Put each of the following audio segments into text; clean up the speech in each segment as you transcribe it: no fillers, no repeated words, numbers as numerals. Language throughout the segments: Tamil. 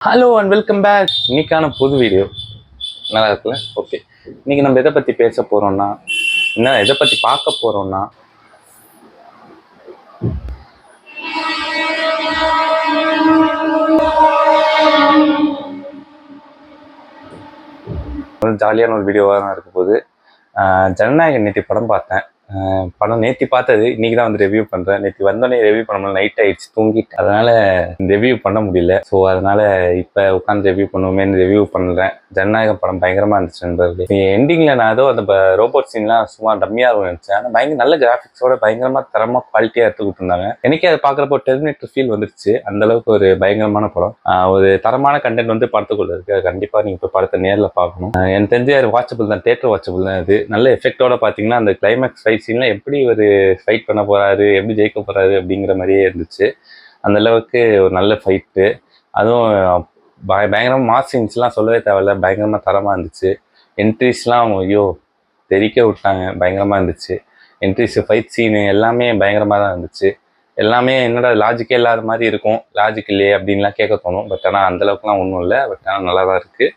Hello and welcome back. இன்னைக்கான புது வீடியோ நல்லா இருக்குல்ல? ஓகே, இன்னைக்கு நம்ம எதை பற்றி பேச போகிறோம்னா, எதை பற்றி பார்க்க போகிறோம்னா, ஜாலியான ஒரு வீடியோவாக தான் இருக்க போகுது. ஜனநாயகன் நேற்று படம் பார்த்தேன். படம் நேற்று பார்த்தது, இன்னைக்கு தான் வந்து ரிவ்யூ பண்ணுறேன். நேற்று வந்தோடனே ரிவ்யூ பண்ண முடியல, நைட் ஆயிடுச்சு, தூங்கிட்டு, அதனால் ரிவ்யூ பண்ண முடியல. ஸோ அதனால் இப்போ உட்காந்து ரிவ்யூ பண்ணுவோமேனு ரிவ்யூ பண்ணுறேன். ஜனநாயகம் படம் பயங்கரமாக இருந்துச்சு நண்பர்களே. எண்டிங்கில் நான் ஏதோ அந்த ரோபோட் சீன்லாம் சும்மா டம்மியாக இருக்கும் நினச்சேன். ஆனால் பயங்கர நல்ல கிராஃபிக்ஸோட பயங்கரமாக தரமாக குவாலிட்டியாக எடுத்து கொடுத்துருந்தாங்க. எனக்கே அதை பார்க்குறப்போ டெர்மினேட்டர் ஃபீல் வந்துருச்சு. அந்தளவுக்கு ஒரு பயங்கரமான படம். ஒரு தரமான கண்டென்ட் வந்து படத்துக்குள்ள இருக்குது. அது கண்டிப்பாக நீங்கள் இப்போ படத்தை நேரில் பார்க்கணும். எனக்கு தெரிஞ்ச வாட்சபிள் தான், தேட்டர் வாட்சபிள் தான். இது நல்ல எஃபெக்டோட பார்த்தீங்கன்னா அந்த கிளைமேக்ஸ் ஃபைட் சீன்ல எப்படி ஒரு ஃபைட் பண்ண போறாரு, எப்படி ஜெயிக்க போறாரு அப்படிங்கிற மாதிரியே இருந்துச்சு. அந்த அளவுக்கு ஒரு நல்ல ஃபைட்டு. அதுவும் பயங்கரமாக மாஸ் சீன்ஸ்லாம் சொல்லவே தேவையில்ல, பயங்கரமாக தரமாக இருந்துச்சு. என்ட்ரிஸ்லாம் ஐயோ தெரிக்க விட்டாங்க, பயங்கரமாக இருந்துச்சு. என்ட்ரிஸ், ஃபைட் சீனு எல்லாமே பயங்கரமாக தான் இருந்துச்சு. எல்லாமே என்னோட லாஜிக்கே இல்லாத மாதிரி இருக்கும். லாஜிக் இல்லையே அப்படின்லாம் கேட்க தோணும். பட் ஆனால் அந்தளவுக்குலாம் ஒன்றும் இல்லை. பட் ஆனால் நல்லா தான் இருக்குது.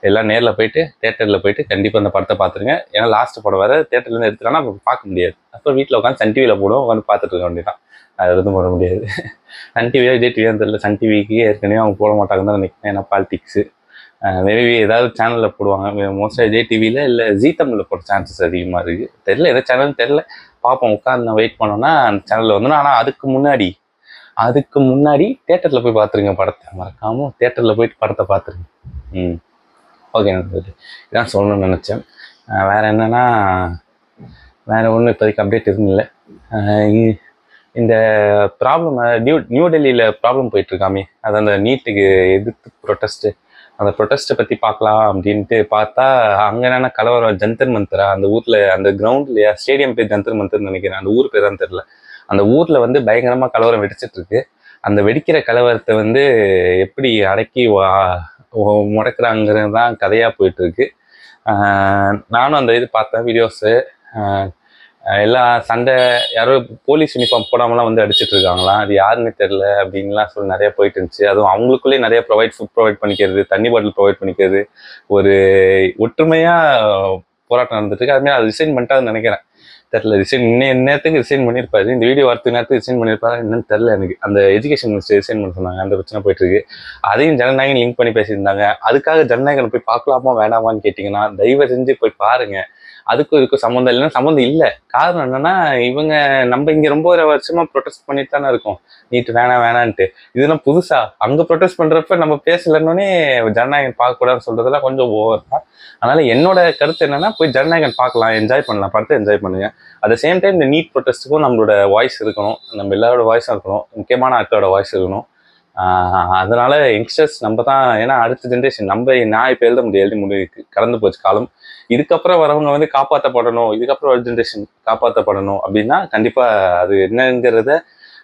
எல்லாம் நேரில் போயிட்டு தேட்டரில் போயிட்டு கண்டிப்பாக அந்த படத்தை பார்த்துருங்க. ஏன்னா லாஸ்ட் படம் வேறு தேட்டர்லேருந்து எடுத்துட்டாங்கன்னா அப்போ பார்க்க முடியாது. அப்போ வீட்டில் உட்காந்து சன் டிவியில் போடுவோம், உட்காந்து பார்த்துட்டு இருக்க வேண்டியதான். அது எதுவும் போட முடியாது. சன் டிவியோ விஜய் டிவியோன்னு தெரியல, சன் டிவிக்கு ஏற்கனவே அவங்க போட மாட்டாங்கன்னு தான் நினைக்கிறேன். ஏன்னா பாலிடிக்ஸு மேபி ஏதாவது சேனலில் போடுவாங்க. மோஸ்ட்டாக விஜய் டிவியில் இல்லை ஜீ தமிழில் போட சான்சஸ் அதிகமாக இருக்குது. தெரியல எந்த சேனல்னு தெரில, பார்ப்போம். உட்காந்து நான் வெயிட் பண்ணோன்னா அந்த சேனலில் வந்துடும். ஆனால் அதுக்கு முன்னாடி தேட்டரில் போய் பார்த்துருங்க படத்தை. மறக்காமல் தேட்டரில் போயிட்டு படத்தை பார்த்துருங்க. ஓகே நண்பர்களே, இதான் சொல்லணும்னு நினச்சேன். வேறு என்னென்னா, வேறு ஒன்றும் இப்போதைக்கு அப்டேட் எதுவும் இல்லை. இந்த ப்ராப்ளம் நியூ டெல்லியில் ப்ராப்ளம் போயிட்டுருக்காமே, அது அந்த நீட்டுக்கு எதிர்த்து ப்ரொட்டஸ்ட்டு, அந்த ப்ரொட்டஸ்ட்டை பற்றி பார்க்கலாம் அப்படின்ட்டு பார்த்தா அங்கே என்னென்னா கலவரம். ஜந்தர் மந்தரா அந்த ஊரில், அந்த கிரவுண்ட்லையா, ஸ்டேடியம் பேர் ஜந்தர் மந்தர்னு நினைக்கிறேன், அந்த ஊர் பேர் தான் தெரில. அந்த ஊரில் வந்து பயங்கரமாக கலவரம் வெடிச்சிட்ருக்கு. அந்த வெடிக்கிற கலவரத்தை வந்து எப்படி அடக்கி முடக்கிறாங்கிறது தான் கதையாக போயிட்டுருக்கு. நானும் அந்த இது பார்த்தேன் வீடியோஸு. எல்லாம் சண்டை, யாரோ போலீஸ் யூனிஃபார்ம் போடாமலாம் வந்து அடிச்சுட்டு இருக்காங்களாம். அது யாருன்னு தெரில அப்படின்லாம் சொல்லி நிறையா போயிட்டு இருந்துச்சு. அதுவும் அவங்களுக்குள்ளேயே நிறைய ஃபுட் ப்ரொவைட் பண்ணிக்கிறது, தண்ணி பாட்டில் ப்ரொவைட் பண்ணிக்கிறது, ஒரு ஒற்றுமையாக போராட்டம் நடந்துட்டு இருக்கு. அதுமாதிரி அது ரிசைன் பண்ணிட்டாருன்னு நினைக்கிறேன். தெரில, ரிசைன் நேரத்துக்கு ரிசைன் பண்ணியிருப்பாரு. இந்த வீடியோ வரத்துக்கு நேரத்துக்கு ரிசைன் பண்ணியிருப்பாரு என்னன்னு தெரில எனக்கு. அந்த எஜுகேஷன் மினிஸ்டர் ரிசைன் பண்ண சொன்னாங்க, அந்த பிரச்சனை போயிட்டு இருக்கு. அதையும் ஜனநாயகம் லிங்க் பண்ணி பேசியிருந்தாங்க. அதுக்காக ஜனநாயகன் போய் பார்க்கலாமா வேணாமான்னு கேட்டிங்கன்னா தயவு செஞ்சு போய் பாருங்க. அதுக்கும் இதுக்கும் சம்மந்தம் இல்லைன்னா சம்மந்தம் இல்லை. காரணம் என்னன்னா, நம்ம இங்கே ரொம்ப ஒரு வருஷமா ப்ரொடெஸ்ட் பண்ணிட்டு தானே இருக்கோம், நீட்டு வேணான்ட்டு. இதெல்லாம் புதுசா அங்கே ப்ரொடெஸ்ட் பண்றப்ப நம்ம பேசலன்னே ஜனநாயகன் பார்க்கக்கூடாதுன்னு சொல்றதெல்லாம் கொஞ்சம் ஓவர் தான். அதனால என்னோட கருத்து என்னன்னா, போய் ஜனநாயகன் பார்க்கலாம், என்ஜாய் பண்ணலாம், படத்தை என்ஜாய் பண்ணுங்க. அட் த சேம் டைம் இந்த நீட் ப்ரொடெஸ்ட்டுக்கும் நம்மளோட வாய்ஸ் இருக்கணும், நம்ம எல்லாரோட வாய்ஸும் இருக்கணும், முக்கியமான ஆட்களோட வாய்ஸ் இருக்கணும். அதனால யங்ஸ்டர்ஸ் நம்ம தான், ஏன்னா அடுத்த ஜென்ரேஷன் நான் இப்போ எழுத முடியாது, கடந்து போச்சு காலம். இதுக்கப்புறம் வரவங்க வந்து காப்பாற்றப்படணும், இதுக்கப்புறம் ஒரு ஜென்ரேஷன் காப்பாற்றப்படணும் அப்படின்னா கண்டிப்பாக அது என்னங்கிறத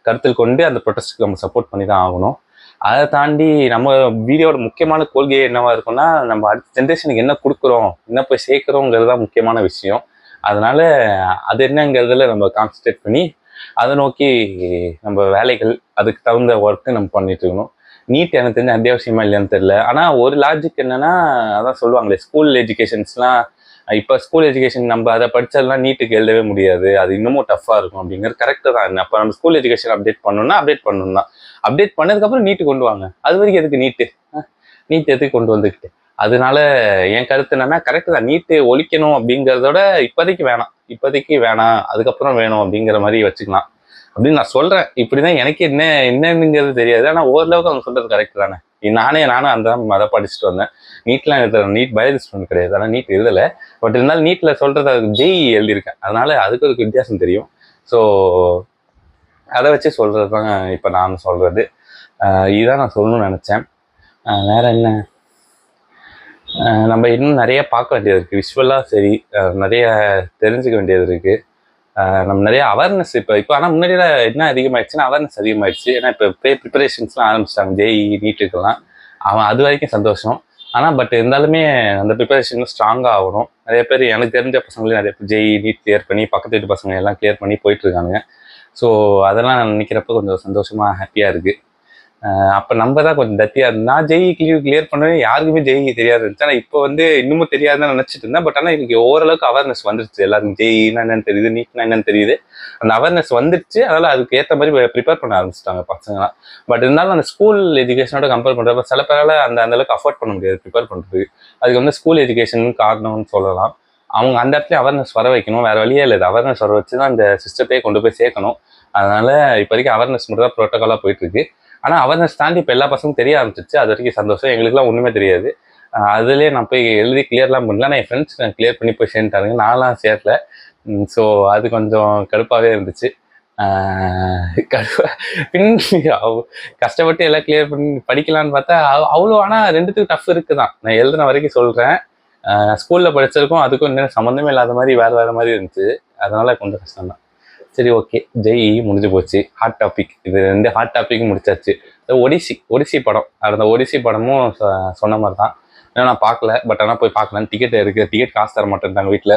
கருத்தில் கொண்டு அந்த ப்ரொடெஸ்ட்டுக்கு நம்ம சப்போர்ட் பண்ணி தான் ஆகணும். அதை தாண்டி நம்ம வீடியோட முக்கியமான கொள்கையே என்னவா இருக்கும்னா, நம்ம அடுத்த ஜென்ரேஷனுக்கு என்ன கொடுக்குறோம், என்ன போய் சேர்க்குறோங்கிறது தான் முக்கியமான விஷயம். அதனால அது என்னங்கிறதுல நம்ம கான்சன்ட்ரேட் பண்ணி அதை நோக்கி நம்ம வேலைகள், அதுக்கு தகுந்த ஒர்க்கு நம்ம பண்ணிட்டு இருக்கணும். நீட் எனக்கு தெரிஞ்ச அத்தியாவசியமா இல்லையான்னு தெரியல. ஆனால் ஒரு லாஜிக் என்னன்னா, அதான் சொல்லுவாங்களே ஸ்கூல் எஜுகேஷன்ஸ்லாம், இப்போ ஸ்கூல் எஜுகேஷன் நம்ம அதை படிச்சதெல்லாம் நீட்டுக்கு எழுதவே முடியாது, அது இன்னமும் டஃப்பாக இருக்கும் அப்படிங்கிறது கரெக்டு தான். அப்போ நம்ம ஸ்கூல் எஜுகேஷன் அப்டேட் பண்ணணும்னா அப்டேட் பண்ணதுக்கப்புறம் நீட்டு கொண்டு வாங்க. அது வரைக்கும் எதுக்கு நீட் எதுக்கு கொண்டு வந்துக்கிட்டு? அதனால என் கருத்து என்னன்னா, கரெக்டு தான், நீட்டு ஒழிக்கணும் அப்படிங்கிறதோட இப்போதைக்கு வேணாம், அதுக்கப்புறம் வேணும் அப்படிங்கிற மாதிரி வச்சுக்கலாம் அப்படின்னு நான் சொல்றேன். இப்படிதான் எனக்கு என்னங்கிறது தெரியாது. ஆனால் ஓரளவுக்கு அவங்க சொல்றது கரெக்ட் தானே. நானும் அந்த அதை படிச்சுட்டு வந்தேன். நீட்லாம் எழுதுறேன், நீட் பயாலஜி ஸ்டூடெண்ட் கிடையாது, ஆனால் நீட் எழுதலை. பட் இருந்தாலும் நீட்டில் சொல்றது அதுக்கு ஜெய் எழுதியிருக்கேன், அதனால அதுக்கு வித்தியாசம் தெரியும். ஸோ அதை வச்சு சொல்றது தான் இப்போ நான் சொல்றது. இதுதான் நான் சொல்லணும்னு நினச்சேன். வேற என்ன, நம்ம இன்னும் நிறைய பார்க்க வேண்டியது இருக்குது, விஷுவலாக சரி, நிறைய தெரிஞ்சுக்க வேண்டியது இருக்குது. நம்ம நிறைய அவேர்னஸ் இப்போ ஆனால் முன்னாடியில் என்ன அதிகமாகிடுச்சுன்னா அவேர்னஸ் அதிகமாகிடுச்சு. ஏன்னா இப்போ ப்ரிப்பரேஷன்ஸ்லாம் ஆரம்பிச்சிட்டாங்க ஜேஇ நீட்டுக்கெல்லாம். அது வரைக்கும் சந்தோஷம். ஆனால் பட் இருந்தாலுமே அந்த ப்ரிப்பரேஷன்லாம் ஸ்ட்ராங்காக ஆகணும். நிறைய பேர் எனக்கு தெரிஞ்ச பசங்களே நிறைய பேர் ஜேஇ நீட் கிளியர் பண்ணி பக்கத்து வீட்டு பசங்க எல்லாம் கிளியர் பண்ணி போயிட்டுருக்காங்க. ஸோ அதெல்லாம் நினைக்கிறப்ப கொஞ்சம் சந்தோஷமாக ஹாப்பியாக இருக்குது. அப்போ நம்ம தான் கொஞ்சம் தத்தியாக இருந்தோம். நான் ஜெய் கிளியர் பண்ணவே யாருக்குமே ஜெய் தெரியாது இருந்துச்சு. ஆனால் இப்போ வந்து இன்னமும் தெரியாதுன்னு நினச்சிட்டு இருந்தேன். பட் ஆனால் எனக்கு ஓரளவுக்கு அவேர்னஸ் வந்துருச்சு. எல்லாருக்கும் ஜெய்னா என்னன்னு தெரியுது, நீட்னா என்னன்னு தெரியுது. அந்த அவேர்னஸ் வந்துருச்சு. அதனால் அதுக்கு ஏற்ற மாதிரி ப்ரிப்பேர் பண்ண ஆரம்பிச்சிட்டாங்க பசங்களாம். பட் இருந்தாலும் அந்த ஸ்கூல் எஜுகேஷனோட கம்பேர் பண்ணுறப்ப சில பேரால் அந்த அளவுக்கு அஃபோர்ட் பண்ண முடியாது ப்ரிப்பேர் பண்ணுறதுக்கு. அதுக்கு வந்து ஸ்கூல் எஜுகேஷன் காரணம்னு சொல்லலாம். அவங்க அந்த இடத்துல அவேர்னஸ் வர வைக்கணும். வேறு வழியே இல்லை. அவேர்னஸ் வர வச்சு தான் அந்த சிஸ்டத்தையே கொண்டு போய் சேர்க்கணும். அதனால இப்போதைக்கு அவேர்னஸ் மட்டும் தான் ப்ரோட்டோக்காலாக போயிட்டு இருக்கு. ஆனால் அவேர்னஸ் தாண்டி இப்போ எல்லா பசங்களும் தெரிய ஆரம்பிச்சிச்சு. அது வரைக்கும் சந்தோஷம். எங்களுக்குலாம் ஒன்றுமே தெரியாது. அதுலேயே நான் போய் எழுதி கிளியர்லாம் பண்ணல. ஆனால் என் ஃப்ரெண்ட்ஸ் கிளியர் பண்ணி போய் சேர்ந்துட்டாங்க. நான்லாம் சேரல. ஸோ அது கொஞ்சம் கடுப்பாகவே இருந்துச்சு. கஷ்டப்பட்டு எல்லாம் கிளியர் பண்ணி படிக்கலான்னு பார்த்தா அவ்வளோ. ஆனால் ரெண்டுத்துக்கும் டஃப் இருக்குது தான். நான் எழுதுன வரைக்கும் சொல்கிறேன். ஸ்கூலில் படிச்சிருக்கோம் அதுக்கும் இன்னும் சம்மந்தமே இல்லாத மாதிரி வேறு மாதிரி இருந்துச்சு. அதனால கொஞ்சம் கஷ்டம் தான். சரி, ஓகே. ஜெய் முடிஞ்சு போச்சு. ஹாட் டாபிக் இது 2 ஹாட் டாபிக்கும் முடிச்சாச்சு. ஒடிசி படம். அந்த ஒடிசி படமும் சொன்ன மாதிரி தான். ஏன்னா நான் பார்க்கல. பட் ஆனால் போய் பார்க்கலாம். டிக்கெட் இருக்குது. டிக்கெட் காசு தர மாட்டேன்ட்டாங்க வீட்டில்.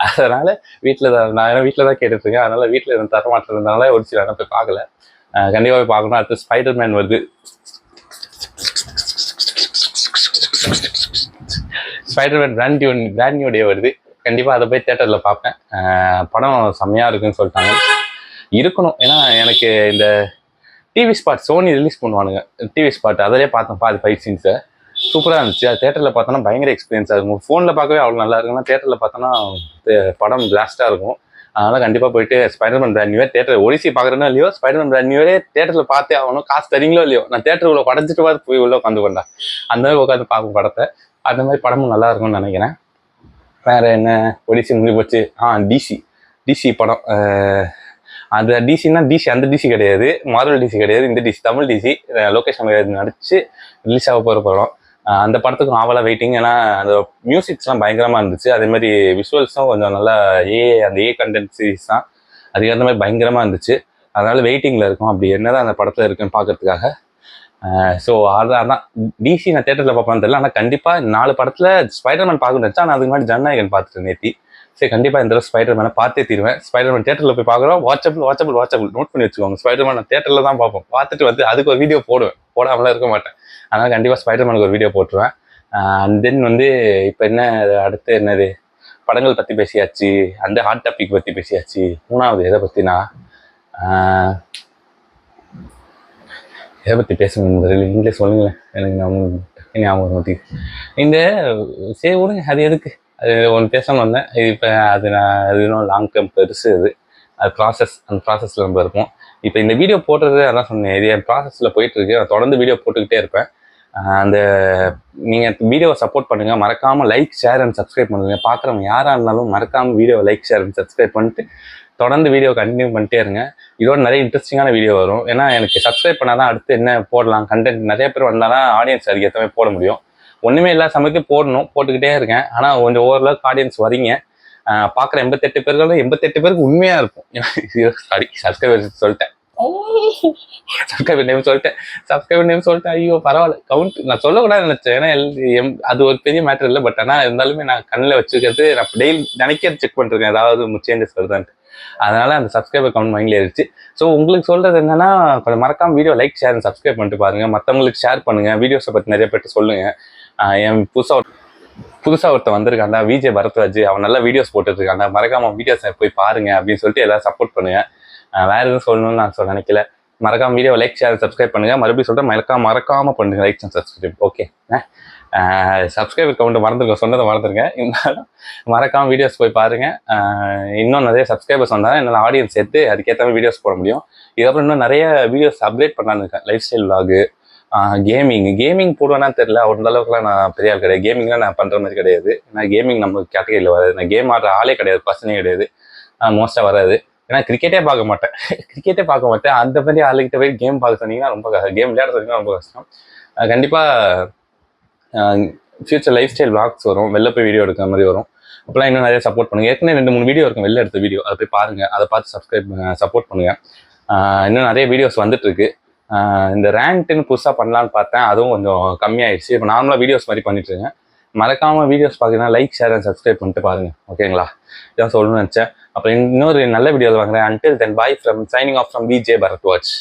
அதனால் நான் வீட்டில் தான் கேட்டுட்ருக்கேன். அதனால் வீட்டில் எதுவும் தர மாட்டேன்றதுனால ஒடிசி வேணால் போய் பார்க்கல. கண்டிப்பாக போய் பார்க்கணும். அடுத்து ஸ்பைடர்மேன் வருது. ஸ்பைடர்மேன் பிராண்ட் நியூ டே வருது. கண்டிப்பாக அதை போய் தேட்டரில் பார்ப்பேன். படம் செம்மையாக இருக்குன்னு சொல்லிட்டாங்க. இருக்கணும். ஏன்னா எனக்கு இந்த டிவி ஸ்பாட் சோனி ரிலீஸ் பண்ணுவானுங்க. டிவி ஸ்பாட் அதிலே பார்த்தேன் பாதி ஃபைட் சீன்ஸை. சூப்பராக இருந்துச்சு. அது தேட்டரில் பார்த்தோன்னா பயங்கர எக்ஸ்பீரியன்ஸாக இருக்கும். ஃபோனில் பார்க்கவே அவ்வளோ நல்லா இருக்குன்னா தேட்டரில் பார்த்தோன்னா படம் பிளாஸ்ட்டாக இருக்கும். அதனால் கண்டிப்பாக போயிட்டு Spiderman brand Niue theatre Odissi பார்க்குறேன்னா இல்லையோ ஸ்பைடர்மேன் பிராண்ட் நியூவே தேட்டரில் பார்த்தே ஆகணும். காசு தரீங்களோ இல்லையோ நான் தேட்டருக்குள்ள உடஞ்சிட்டு பார்த்து போய் உள்ள உட்காந்து கொண்டா அந்த மாதிரி உட்காந்து பார்க்கும் படத்தை. அந்த மாதிரி படமும் நல்லா இருக்கும்னு நினைக்கிறேன். வேறு என்ன ஒடிசி முடிஞ்சு போச்சு. டிசி படம். அது டிசின்னா டிசி அந்த டிசி கிடையாது, மார்வல் டிசி கிடையாது, இந்த டிசி தமிழ் டிசி. லோகேஷ் நடிச்சு ரிலீஸ் ஆக போகிற படம். அந்த படத்துக்கும் ஆவலாக வெயிட்டிங். ஏன்னா அந்த மியூசிக்ஸ்லாம் பயங்கரமாக இருந்துச்சு. அதேமாதிரி விஷுவல்ஸும் கொஞ்சம் நல்லா அந்த கண்டென்ட் சீரிஸ் தான். அதுக்கு அந்த மாதிரி பயங்கரமாக இருந்துச்சு. அதனால் வெயிட்டிங்கில் இருக்கும். அப்படி என்னதான் அந்த படத்தில் இருக்குன்னு பார்க்கறதுக்காக. ஸோ அதான் டிசி நான் தேட்டரில் பார்ப்பேன்னு தெரியல. ஆனால் கண்டிப்பாக 4 படத்தில் ஸ்பைடர்மேன் பார்க்கணும்னு நினச்சா. ஆனால் அதுக்கு முன்னாடி ஜனநாயகன் பார்த்துட்டு நேத்தி. சரி, கண்டிப்பாக இந்த தடவை ஸ்பைடர்மேனை பார்த்தே தீருவேன். ஸ்பைடர்மேன் தேட்டரில் போய் பார்க்குறோம். வாட்சபிள் நோட் பண்ணி வச்சுக்கோங்க. ஸ்பைடர்மேன் நான் தேட்டரில் தான் பார்ப்போம். பார்த்துட்டு வந்து அதுக்கு ஒரு வீடியோ போடாமலாம் இருக்க மாட்டேன். அதனால் கண்டிப்பாக ஸ்பைடர்மேனுக்கு ஒரு வீடியோ போட்டுருவேன். அண்ட் தென் வந்து இப்போ என்ன அடுத்து என்னது படங்கள் பற்றி பேசியாச்சு. அந்த ஹாட் டாபிக் பற்றி பேசியாச்சு. 3வது எதை பற்றினா எதை பற்றி பேசணும் நீங்களே சொல்லுங்களேன். எனக்கு ஞாபகம் இந்த சரி விடுங்க. அது எதுக்கு அது ஒன்று பேசணும்னு வந்தேன். இப்போ அது இன்னும் லாங் டேர்ம் பெருசு. அது ப்ராசஸ். அந்த ப்ராசஸில் நம்ம இருப்போம். இப்போ இந்த வீடியோ போடுறது அதான் சொன்னேன். இது என் ப்ராசஸில் போயிட்டுருக்கு. நான் தொடர்ந்து வீடியோ போட்டுக்கிட்டே இருப்பேன். அந்த நீங்கள் வீடியோவை சப்போர்ட் பண்ணுங்கள். மறக்காமல் லைக், ஷேர் அண்ட் சப்ஸ்கிரைப் பண்ணுங்கள். பார்க்குறவங்க யாராக இருந்தாலும் மறக்காமல் வீடியோவை லைக், ஷேர் அண்ட் சப்ஸ்கிரைப் பண்ணிட்டு தொடர்ந்து வீடியோ கண்டினியூ பண்ணிட்டே இருங்க. இதோட நிறைய இன்ட்ரெஸ்டிங்கான வீடியோ வரும். ஏன்னா எனக்கு சப்ஸ்கிரைப் பண்ணால் தான் அடுத்து என்ன போடலாம் கண்டென்ட் நிறைய பேர் வந்தால் தான் ஆடியன்ஸ் அதுக்கு ஏற்ற மாதிரி போட முடியும். ஒன்றுமே எல்லா சமயத்தையும் போட்டுக்கிட்டே இருக்கேன். ஆனால் கொஞ்சம் ஓரளவுக்கு ஆடியன்ஸ் வரீங்க. பார்க்குற 88 பேர்களும் 88 பேருக்கு உண்மையாக இருக்கும். சாரி, சப்ஸ்கிரைபர் சொல்லிட்டேன். சப்ஸ்கிரைபர் நேம் சொல்லிட்டேன். ஐயோ பரவாயில்ல. கவுண்ட் நான் சொல்லக்கூடாதுன்னு நினச்சேன். ஏன்னா அது ஒரு பெரிய மேட்டர் இல்லை. பட் ஆனால் இருந்தாலுமே நான் கண்ணில் வச்சுக்கிறது நான் டெய்லி நினைக்கிறது செக் பண்ணிருக்கேன். ஏதாவது சேஞ்சஸ் வருதான்ட்டு. அதனால அந்த சப்ஸ்கிரைபர் கவுண்ட் மைண்ட்ல இருந்துச்சு. ஸோ உங்களுக்கு சொல்றது என்னன்னா கொஞ்சம் மறக்காம video like, share and subscribe பண்ணிட்டு பாருங்க. மற்றவங்களுக்கு ஷேர் பண்ணுங்க. வீடியோஸை பற்றி நிறைய பேர்ட்டு சொல்லுங்க. என் புதுசாக ஒருத்தர் வந்திருக்காண்டா, விஜே பரத்வாஜ். அவன் நல்லா வீடியோஸ் போட்டுருக்காண்டா. மறக்காம வீடியோஸை போய் பாருங்க அப்படின்னு சொல்லிட்டு எல்லாரும் சப்போர்ட் பண்ணுங்க. வேற எதுவும் சொல்லணும்னு நான் நினைக்கல. மறக்காம வீடியோ லைக், ஷேர், சப்ஸ்கிரைப் பண்ணுங்க. மறுபடியும் சொல்றேன், மறக்காம பண்ணுங்க like and subscribe. Okay, subscriber count சொன்னதை மறந்துருங்க. இருந்தாலும் மறக்காம வீடியோஸ் போய் பாருங்க. இன்னும் நிறைய சப்ஸ்கிரைபர்ஸ் வந்தாலும் என்னால் ஆடியன்ஸ் சேர்த்து அதுக்கேற்ற மாதிரி வீடியோஸ் போட முடியும். இதுக்கப்புறம் இன்னும் நிறைய வீடியோஸ் அப்டேட் பண்ணலான்னு இருக்கேன். லைஃப் ஸ்டைல் விலாகு, கேமிங் போடுவேன்னு தெரியல. அந்த அளவுக்குலாம் நான் பெரிய ஆள் கிடையாது. கேமிங்லாம் நான் பண்ணுற மாதிரி கிடையாது. நான் கேமிங் நம்ம கேட்டகரியில் வராது. நான் கேம் ஆடுற ஆளே கிடையாது, பர்சனே கிடையாது. மோஸ்ட்டாக வராது. ஏன்னா கிரிக்கெட்டே பார்க்க மாட்டேன். அந்த மாதிரி ஆளுகிட்ட போய் கேம் பார்க்க சொன்னீங்கன்னா ரொம்ப கேம் விளையாட சொன்னீங்கன்னா ரொம்ப கஷ்டம். கண்டிப்பாக ஃபியூச்சர் லைஃப் ஸ்டைல் விளாக்ஸ் வரும். வெளில போய் வீடியோ எடுக்கிற மாதிரி வரும். அப்போலாம் இன்னும் நிறைய சப்போர்ட் பண்ணுங்கள். ஏற்கனவே 2-3 வீடியோ இருக்கும் வெளில எடுத்த வீடியோ. அதை போய் பாருங்கள். அதை பார்த்து சப்போர்ட் பண்ணுங்கள். இன்னும் நிறைய வீடியோஸ் வந்துட்டுருக்கு. இந்த ரேங்க்டுன்னு புதுசாக பண்ணலான்னு பார்த்தேன். அதுவும் கொஞ்சம் கம்மியாயிடுச்சு. இப்போ நார்மலாக வீடியோஸ் மாதிரி பண்ணிட்டுருங்க. மறக்காமல் வீடியோஸ் பார்க்குறீங்கன்னா லைக், ஷேர் அண்ட் சப்ஸ்கிரைப் பண்ணிட்டு பாருங்கள். ஓகேங்களா? இதான் சொல்லணும்னு நினச்சேன். அப்புறம் இன்னொரு நல்ல வீடியோவில் வாங்குறேன். Until then, bye from signing off from VJ Bharadwaj.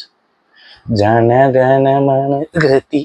Janaganamana கதி